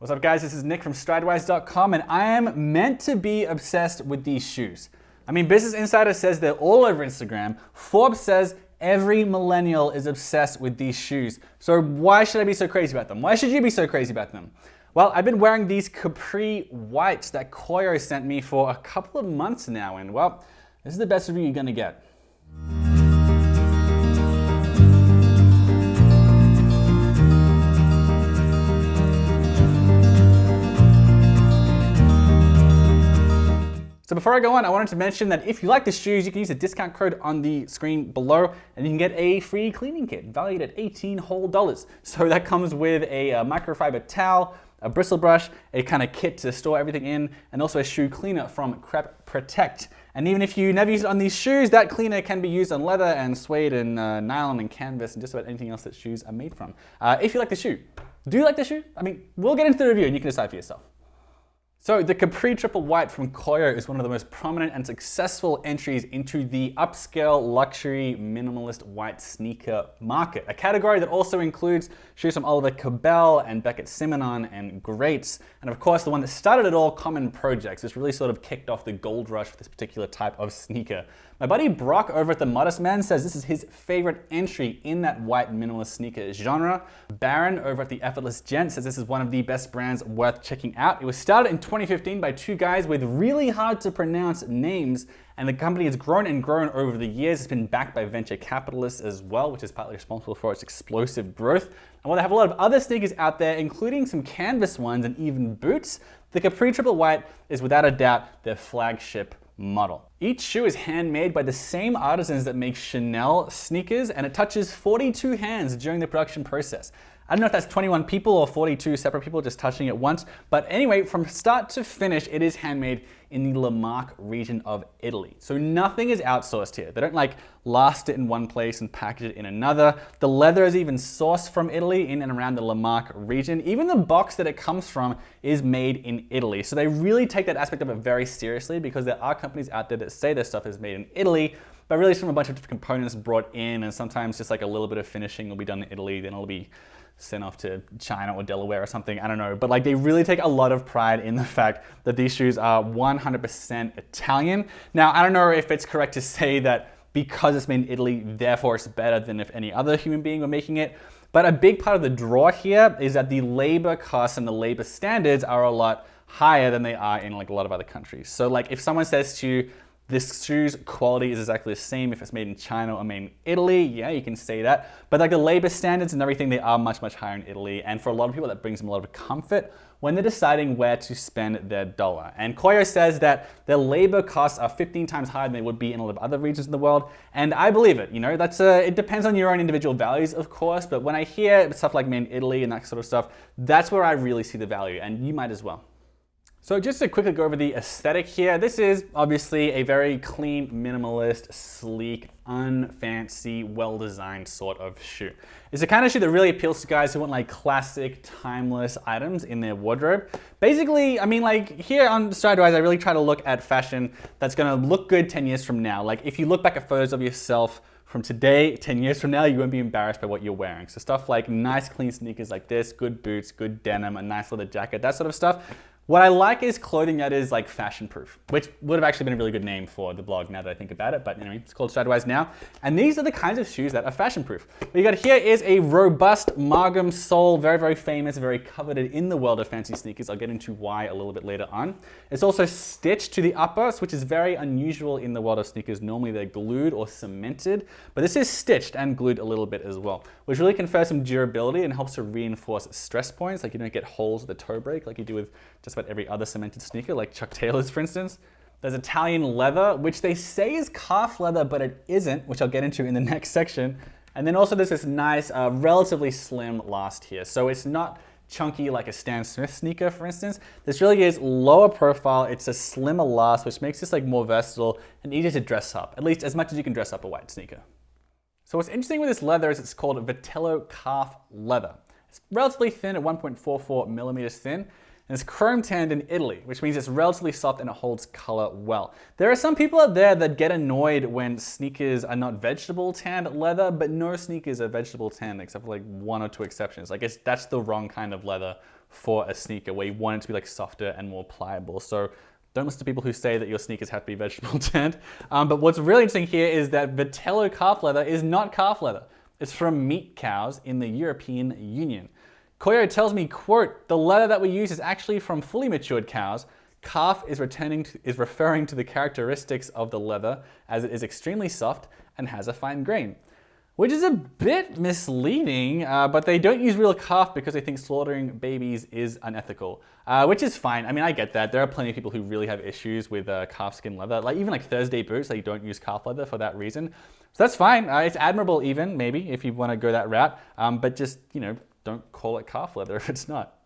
What's up guys, this is Nick from Stridewise.com and I am meant to be obsessed with these shoes. I mean, Business Insider says they're all over Instagram. Forbes says every millennial is obsessed with these shoes. So why should I be so crazy about them? Why should you be so crazy about them? Well, I've been wearing these Capri whites that Koio sent me for a couple of months now and well, this is the best review you're gonna get. So before I go on, I wanted to mention that if you like the shoes, you can use the discount code on the screen below and you can get a free cleaning kit valued at $18 whole. So that comes with a microfiber towel, a bristle brush, a kind of kit to store everything in, and also a shoe cleaner from Capri Protect. And even if you never use it on these shoes, that cleaner can be used on leather and suede and nylon and canvas and just about anything else that shoes are made from. If you like the shoe. Do you like the shoe? I mean, we'll get into the review and you can decide for yourself. So the Capri Triple White from Koio is one of the most prominent and successful entries into the upscale luxury minimalist white sneaker market, a category that also includes shoes from Oliver Cabell and Beckett Simonon and Greats, and of course the one that started it all, Common Projects. This really sort of kicked off the gold rush for this particular type of sneaker. My buddy Brock over at The Modest Man says this is his favorite entry in that white minimalist sneaker genre. Baron over at The Effortless Gent says this is one of the best brands worth checking out. It was started in 2015 by two guys with really hard to pronounce names, and the company has grown and grown over the years. It's been backed by venture capitalists as well, which is partly responsible for its explosive growth. And while they have a lot of other sneakers out there, including some canvas ones and even boots, the Capri Triple White is without a doubt their flagship model. Each shoe is handmade by the same artisans that make Chanel sneakers, and it touches 42 hands during the production process. I don't know if that's 21 people or 42 separate people just touching it once, but anyway, from start to finish, it is handmade in the Lamarck region of Italy. So nothing is outsourced here. They don't like last it in one place and package it in another. The leather is even sourced from Italy in and around the Lamarck region. Even the box that it comes from is made in Italy. So they really take that aspect of it very seriously because there are companies out there that say their stuff is made in Italy, but really it's from a bunch of different components brought in, and sometimes just like a little bit of finishing will be done in Italy, then it'll be sent off to China or Delaware or something, I don't know. But like they really take a lot of pride in the fact that these shoes are 100% Italian. Now, I don't know if it's correct to say that because it's made in Italy, therefore it's better than if any other human being were making it. But a big part of the draw here is that the labor costs and the labor standards are a lot higher than they are in like a lot of other countries. So like if someone says to you, this shoe's quality is exactly the same if it's made in China or made in Italy, yeah, you can say that. But like the labor standards and everything, they are much, much higher in Italy. And for a lot of people, that brings them a lot of comfort when they're deciding where to spend their dollar. And Koio says that their labor costs are 15 times higher than they would be in a lot of other regions in the world. And I believe it, you know, it depends on your own individual values, of course. But when I hear stuff like made in Italy and that sort of stuff, that's where I really see the value, and you might as well. So just to quickly go over the aesthetic here, this is obviously a very clean, minimalist, sleek, unfancy, well-designed sort of shoe. It's the kind of shoe that really appeals to guys who want like classic, timeless items in their wardrobe. Basically, I mean like here on Stridewise, I really try to look at fashion that's gonna look good 10 years from now. Like if you look back at photos of yourself from today, 10 years from now, you won't be embarrassed by what you're wearing. So stuff like nice, clean sneakers like this, good boots, good denim, a nice leather jacket, that sort of stuff. What I like is clothing that is like fashion proof, which would have actually been a really good name for the blog now that I think about it, but anyway, it's called Stridewise now. And these are the kinds of shoes that are fashion proof. What you got here is a robust Margam sole, very, very famous, very coveted in the world of fancy sneakers. I'll get into why a little bit later on. It's also stitched to the upper, which is very unusual in the world of sneakers. Normally they're glued or cemented, but this is stitched and glued a little bit as well, which really confers some durability and helps to reinforce stress points. Like you don't get holes with the toe break like you do with just about every other cemented sneaker, like Chuck Taylor's, for instance. There's Italian leather, which they say is calf leather, but it isn't, which I'll get into in the next section. And then also there's this nice, relatively slim last here. So it's not chunky like a Stan Smith sneaker, for instance. This really is lower profile. It's a slimmer last, which makes this like more versatile and easier to dress up, at least as much as you can dress up a white sneaker. So what's interesting with this leather is it's called Vitello calf leather. It's relatively thin at 1.44 millimeters thin. And it's chrome tanned in Italy, which means it's relatively soft and it holds color well. There are some people out there that get annoyed when sneakers are not vegetable tanned leather, but no sneakers are vegetable tanned except for like one or two exceptions. I guess that's the wrong kind of leather for a sneaker where you want it to be like softer and more pliable. So don't listen to people who say that your sneakers have to be vegetable tanned. But what's really interesting here is that Vitello calf leather is not calf leather. It's from meat cows in the European Union. Koio tells me, quote, "The leather that we use is actually from fully matured cows. Calf is referring to the characteristics of the leather as it is extremely soft and has a fine grain." Which is a bit misleading, but they don't use real calf because they think slaughtering babies is unethical, which is fine. I mean, I get that. There are plenty of people who really have issues with calf skin leather, like even like Thursday boots, they don't use calf leather for that reason. So that's fine. It's admirable even, maybe, if you want to go that route, but just, you know, don't call it calf leather if it's not.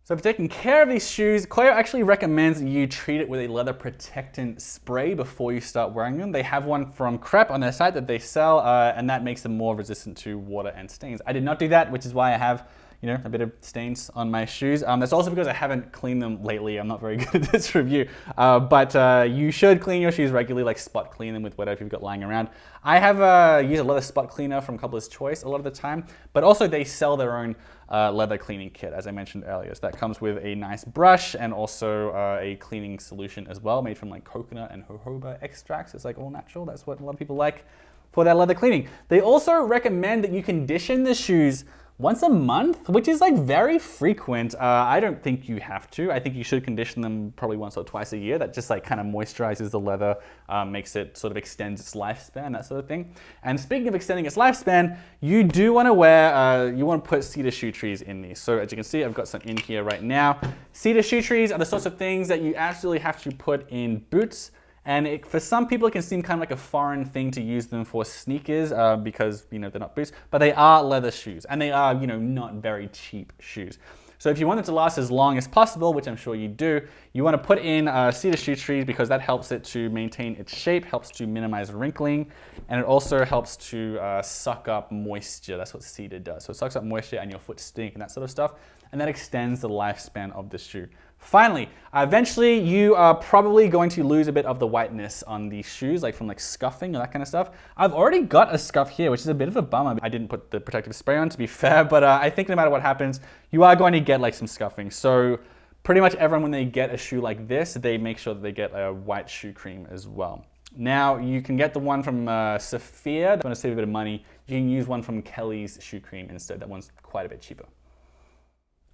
So for taking care of these shoes, Koio actually recommends you treat it with a leather protectant spray before you start wearing them. They have one from Capri on their site that they sell, and that makes them more resistant to water and stains. I did not do that, which is why I have, you know, a bit of stains on my shoes. That's also because I haven't cleaned them lately. I'm not very good at this review, but you should clean your shoes regularly, like spot clean them with whatever you've got lying around. I have used a leather spot cleaner from Cobbler's Choice a lot of the time, but also they sell their own leather cleaning kit, as I mentioned earlier. So that comes with a nice brush and also a cleaning solution as well, made from like coconut and jojoba extracts. It's like all natural. That's what a lot of people like for their leather cleaning. They also recommend that you condition the shoes once a month, which is like very frequent. I don't think you have to. I think you should condition them probably once or twice a year. That just like kind of moisturizes the leather, makes it sort of extends its lifespan, that sort of thing. And speaking of extending its lifespan, you do want to wear, you want to put cedar shoe trees in these. So as you can see, I've got some in here right now. Cedar shoe trees are the sorts of things that you absolutely have to put in boots. And for some people, it can seem kind of like a foreign thing to use them for sneakers because, you know, they're not boots, but they are leather shoes and they are, you know, not very cheap shoes. So if you want them to last as long as possible, which I'm sure you do, you want to put in cedar shoe trees because that helps it to maintain its shape, helps to minimize wrinkling, and it also helps to suck up moisture. That's what cedar does. So it sucks up moisture and your foot stink and that sort of stuff, and that extends the lifespan of the shoe. Finally, eventually you are probably going to lose a bit of the whiteness on these shoes, like from like scuffing or that kind of stuff. I've already got a scuff here, which is a bit of a bummer. I didn't put the protective spray on, to be fair, but I think no matter what happens, you are going to get like some scuffing. So pretty much everyone, when they get a shoe like this, they make sure that they get a white shoe cream as well. Now, you can get the one from Sophia. If you want to save a bit of money, you can use one from Kelly's shoe cream instead. That one's quite a bit cheaper.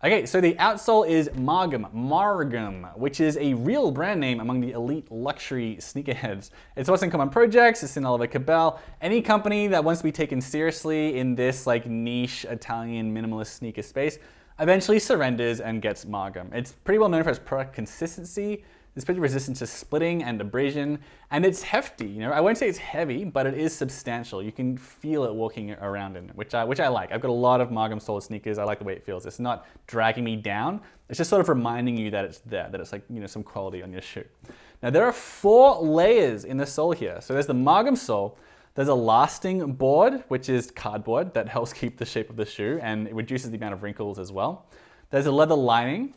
Okay, so the outsole is Margam, which is a real brand name among the elite luxury sneakerheads. It's what's in common projects, it's in Oliver Cabell. Any company that wants to be taken seriously in this like niche Italian minimalist sneaker space eventually surrenders and gets Margam. It's pretty well known for its product consistency. It's pretty resistant to splitting and abrasion, and it's hefty. You know, I won't say it's heavy, but it is substantial. You can feel it walking around in it, which I like. I've got a lot of Margam soled sneakers. I like the way it feels. It's not dragging me down. It's just sort of reminding you that it's there, that it's like, you know, some quality on your shoe. Now there are 4 layers in the sole here. So there's the Margam sole. There's a lasting board, which is cardboard that helps keep the shape of the shoe and it reduces the amount of wrinkles as well. There's a leather lining.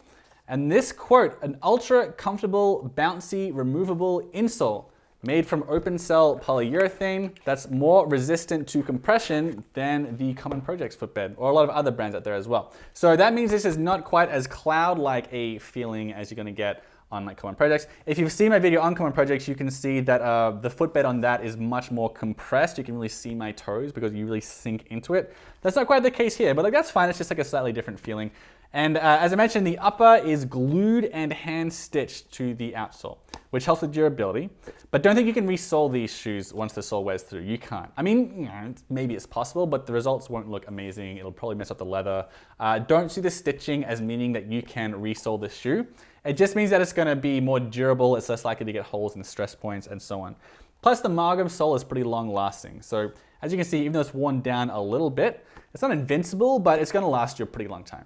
And this quote, an ultra comfortable, bouncy, removable insole made from open cell polyurethane that's more resistant to compression than the Common Projects footbed, or a lot of other brands out there as well. So that means this is not quite as cloud-like a feeling as you're gonna get on like Common Projects. If you've seen my video on Common Projects, you can see that the footbed on that is much more compressed. You can really see my toes because you really sink into it. That's not quite the case here, but like that's fine. It's just like a slightly different feeling. And as I mentioned, the upper is glued and hand stitched to the outsole, which helps with durability. But don't think you can resole these shoes once the sole wears through. You can't. I mean, you know, maybe it's possible, but the results won't look amazing. It'll probably mess up the leather. Don't see the stitching as meaning that you can resole the shoe. It just means that it's going to be more durable. It's less likely to get holes and stress points and so on. Plus, the Margam sole is pretty long lasting. So as you can see, even though it's worn down a little bit, it's not invincible, but it's going to last you a pretty long time.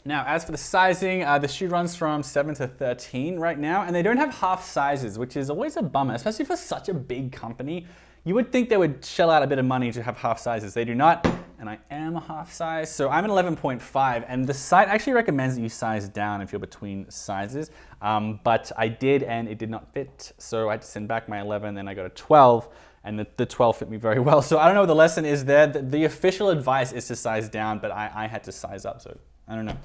Now, as for the sizing, the shoe runs from 7 to 13 right now, and they don't have half sizes, which is always a bummer, especially for such a big company. You would think they would shell out a bit of money to have half sizes. They do not, and I am a half size, so I'm an 11.5, and the site actually recommends that you size down if you're between sizes, but I did, and it did not fit, so I had to send back my 11, then I got a 12, and the 12 fit me very well. So I don't know what the lesson is there. The official advice is to size down, but I had to size up, so I don't know.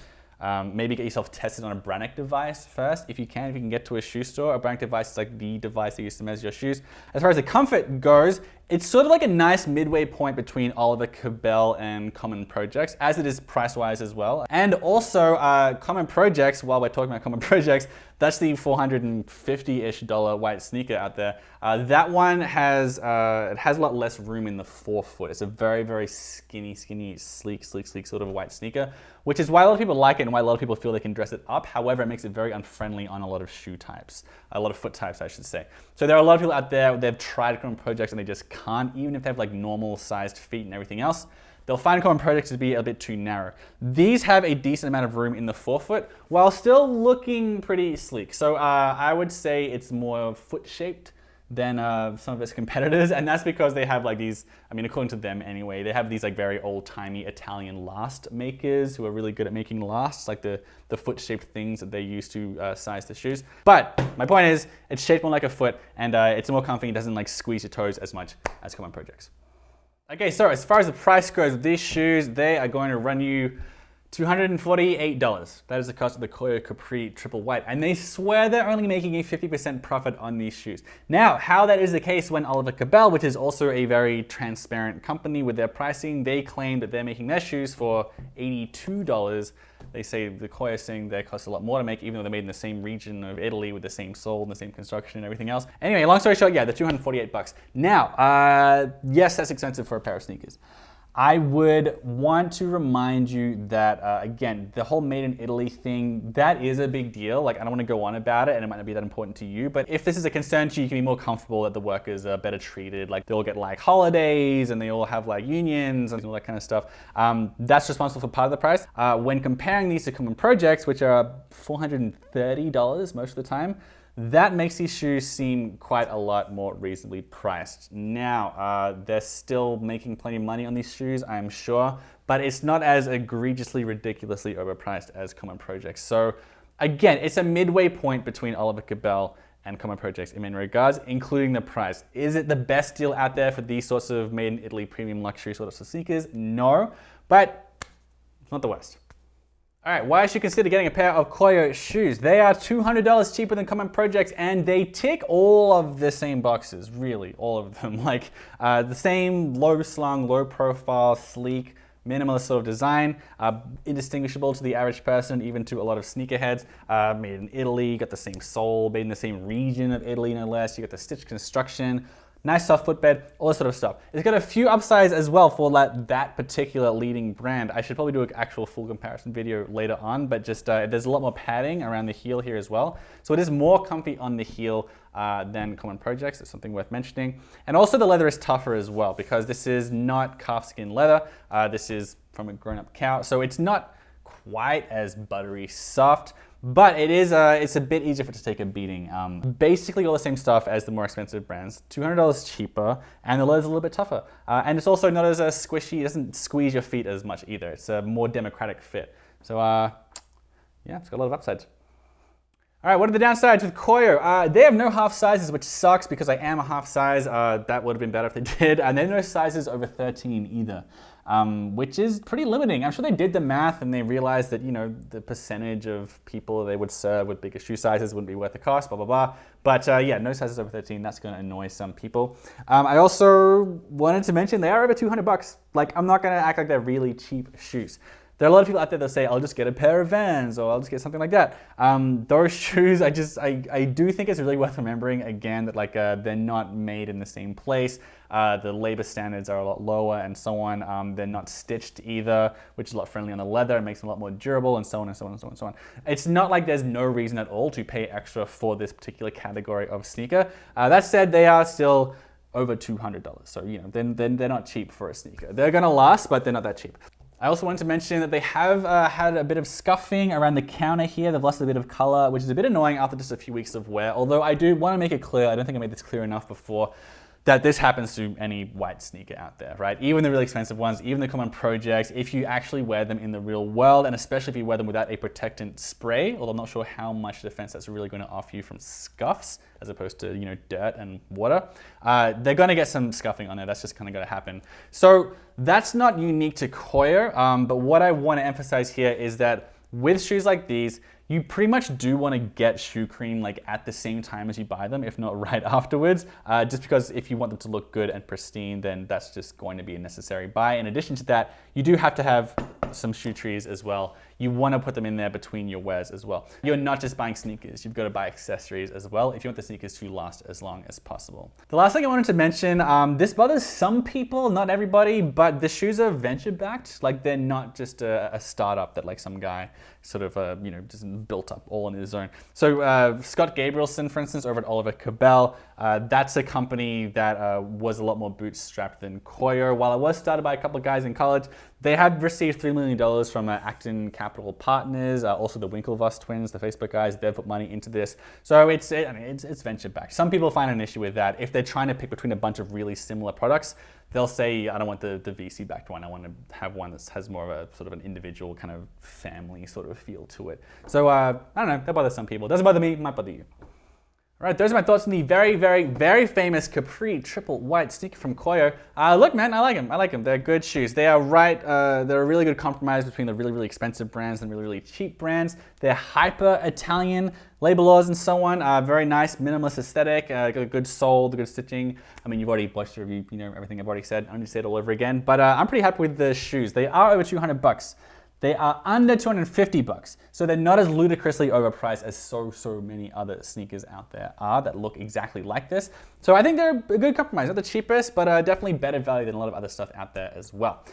Maybe get yourself tested on a Brannock device first. If you can get to a shoe store, a Brannock device is like the device that you use to measure your shoes. As far as the comfort goes, it's sort of like a nice midway point between Oliver Cabell and Common Projects, as it is price-wise as well. And also, Common Projects, while we're talking about Common Projects, that's the $450-ish white sneaker out there. That one has it has a lot less room in the forefoot. It's a very, very skinny, sleek sort of white sneaker, which is why a lot of people like it and why a lot of people feel they can dress it up. However, it makes it very unfriendly on a lot of shoe types, a lot of foot types, I should say. So there are a lot of people out there, they've tried Common Projects and they just can't, even if they have like normal sized feet and everything else. They'll find Common Projects to be a bit too narrow. These have a decent amount of room in the forefoot while still looking pretty sleek. So I would say it's more foot shaped than some of its competitors, and that's because they have like these, I mean, according to them anyway, they have these like very old-timey Italian last makers who are really good at making lasts, like the foot-shaped things that they use to size the shoes. But my point is, it's shaped more like a foot, and it's more comfy. It doesn't like squeeze your toes as much as Common Projects. Okay, so as far as the price goes, these shoes, they are going to run you $248. That is the cost of the Koio Capri Triple White. And they swear they're only making a 50% profit on these shoes. Now, how that is the case when Oliver Cabell, which is also a very transparent company with their pricing, they claim that they're making their shoes for $82. They say the Koio is saying they cost a lot more to make, even though they're made in the same region of Italy with the same sole and the same construction and everything else. Anyway, long story short, yeah, they're $248. Now, yes, that's expensive for a pair of sneakers. I would want to remind you that, again, the whole made in Italy thing, that is a big deal. Like, I don't want to go on about it and it might not be that important to you, but if this is a concern to you, you can be more comfortable that the workers are better treated. Like, they all get like holidays and they all have like unions and all that kind of stuff. That's responsible for part of the price. When comparing these to Common Projects, which are $430 most of the time, that makes these shoes seem quite a lot more reasonably priced. Now, they're still making plenty of money on these shoes, I'm sure, but it's not as egregiously, ridiculously overpriced as Common Projects. So again, it's a midway point between Oliver Cabell and Common Projects in many regards, including the price. Is it the best deal out there for these sorts of made in Italy premium luxury sort of sneakers? No, but it's not the worst. All right, why should you consider getting a pair of Koio shoes? They are $200 cheaper than Common Projects, and they tick all of the same boxes, really, all of them. Like the same low slung, low profile, sleek, minimalist sort of design, indistinguishable to the average person, even to a lot of sneakerheads. Made in Italy, got the same sole, made in the same region of Italy, no less. You got the stitched construction. Nice soft footbed, all this sort of stuff. It's got a few upsides as well for that particular leading brand. I should probably do an actual full comparison video later on, but just there's a lot more padding around the heel here as well. So it is more comfy on the heel than Common Projects. It's something worth mentioning. And also the leather is tougher as well because this is not calfskin leather. This is from a grown-up cow. So it's not quite as buttery soft, but it is it's a bit easier for it to take a beating. Basically all the same stuff as the more expensive brands, $200 cheaper, and the leather's a little bit tougher. And it's also not as squishy, it doesn't squeeze your feet as much either. It's a more democratic fit. So yeah, it's got a lot of upsides. All right, what are the downsides with Koio? They have no half sizes, which sucks because I am a half size. That would have been better if they did. And they have no sizes over 13 either, which is pretty limiting. I'm sure they did the math and they realized that, you know, the percentage of people they would serve with bigger shoe sizes wouldn't be worth the cost, blah, blah, blah. But yeah, no sizes over 13, that's gonna annoy some people. I also wanted to mention they are over $200. Like, I'm not gonna act like they're really cheap shoes. There are a lot of people out there that say, I'll just get a pair of Vans or I'll just get something like that. Those shoes, I do think it's really worth remembering again that like they're not made in the same place. The labor standards are a lot lower and so on. They're not stitched either, which is a lot friendly on the leather. It makes them a lot more durable and so on and so on and so on and so on. It's not like there's no reason at all to pay extra for this particular category of sneaker. That said, they are still over $200. So, you know, they're not cheap for a sneaker. They're gonna last, but they're not that cheap. I also wanted to mention that they have had a bit of scuffing around the counter here. They've lost a bit of color, which is a bit annoying after just a few weeks of wear. Although I do want to make it clear, I don't think I made this clear enough before, that this happens to any white sneaker out there, right? Even the really expensive ones, even the Common Projects, if you actually wear them in the real world, and especially if you wear them without a protectant spray, although I'm not sure how much defense that's really going to offer you from scuffs, as opposed to, you know, dirt and water, they're going to get some scuffing on there. That's just kind of going to happen. So that's not unique to Koio, but what I want to emphasize here is that with shoes like these, you pretty much do want to get shoe cream like at the same time as you buy them, if not right afterwards, just because if you want them to look good and pristine, then that's just going to be a necessary buy. In addition to that, you do have to have some shoe trees as well. You want to put them in there between your wears as well. You're not just buying sneakers, you've got to buy accessories as well if you want the sneakers to last as long as possible. The last thing I wanted to mention, this bothers some people, not everybody, but the shoes are venture backed. Like they're not just a startup that like some guy sort of, just built up all on his own. So Scott Gabrielson, for instance, over at Oliver Cabell, that's a company that was a lot more bootstrapped than Koio. While it was started by a couple of guys in college, they had received $3 million from Acton Capital Partners, also the Winklevoss twins, the Facebook guys. They've put money into this. So it's venture backed. Some people find an issue with that. If they're trying to pick between a bunch of really similar products, they'll say, I don't want the VC backed one. I want to have one that has more of a sort of an individual kind of family sort of feel to it. So I don't know, that bothers some people. It doesn't bother me, it might bother you. All right, those are my thoughts on the very, very, very famous Capri triple white sneaker from Koio. Look, man, I like them. I like them. They're good shoes. They are right. They're a really good compromise between the really, really expensive brands and really, really cheap brands. They're hyper Italian, labellos and so on. Very nice minimalist aesthetic. Got a good sole, the good stitching. I mean, you've already watched the review. You know everything I've already said. I don't need to say it all over again. But I'm pretty happy with the shoes. They are over $200. They are under $250, so they're not as ludicrously overpriced as so many other sneakers out there are that look exactly like this. So I think they're a good compromise. Not the cheapest, but definitely better value than a lot of other stuff out there as well.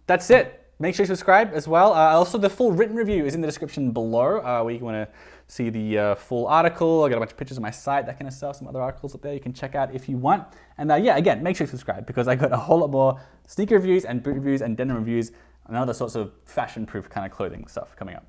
That's it. Make sure you subscribe as well. Also, the full written review is in the description below, where you want to see the full article. I got a bunch of pictures on my site, that kind of stuff, some other articles up there you can check out if you want. And yeah, again, make sure you subscribe because I got a whole lot more sneaker reviews and boot reviews and denim reviews and other sorts of fashion-proof kind of clothing stuff coming up.